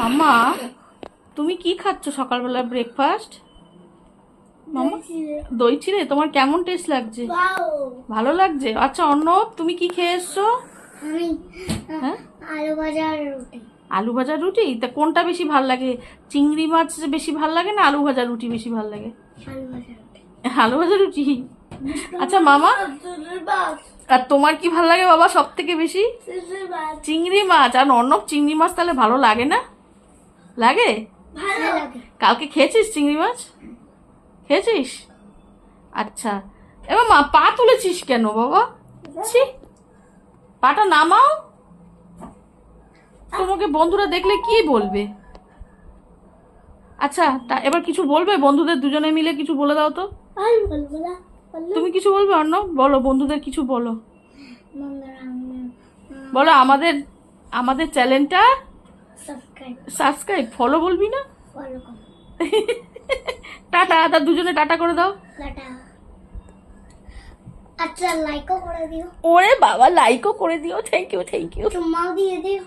মাম্মা তুমি কি খাচ্ছ সকালবেলা ব্রেকফাস্ট? মাম্মা দই চিড়ে তোমার কেমন টেস্ট লাগছে? ভালো লাগছে। আচ্ছা অর্ণব তুমি কি খেয়ে এসছো? আমি হ্যাঁ আলু ভাজা আর রুটি। আলু ভাজা রুটি? তা কোনটা বেশি ভাল লাগে? চিংড়ি মাছ বেশি ভাল লাগে না আলু ভাজা রুটি বেশি ভাল লাগে? আলু ভাজা রুটি। আলু ভাজা রুটি। আচ্ছা মামা আর তোমার কি ভাল লাগে বাবা সব থেকে বেশি? চিংড়ি মাছ। আর অর্ণব চিংড়ি মাছ তাহলে ভালো লাগে না? লাগে? ভালো লাগে। কালকে খেয়েছিস চিংড়ি মাছ? খেয়েছিস? আচ্ছা এবার মা পা তুলেছিস কেন বাবা? ছি পাটা নামাও। তোমাকে বন্ধুরা দেখলে কি বলবে? আচ্ছা তা এবার কিছু বলবে বন্ধুদের দুজনে মিলে কিছু বলে দাও তো। আর বলবো না। তুমি কিছু বলবে অর্ণব? বলো বন্ধুদের কিছু বলো। বন্ধুরা বলো আমাদের আমাদের চ্যানেলটা সাবস্ক্রাইব সাবস্ক্রাইব ফলো বলবি না? ফলো করো। টাটা। তা দুজনে টাটা করে দাও। টাটা। আচ্ছা লাইকও করে দিও। ওরে বাবা লাইকও করে দিও। Thank you thank you. চুম্মাও দিয়ে দিও।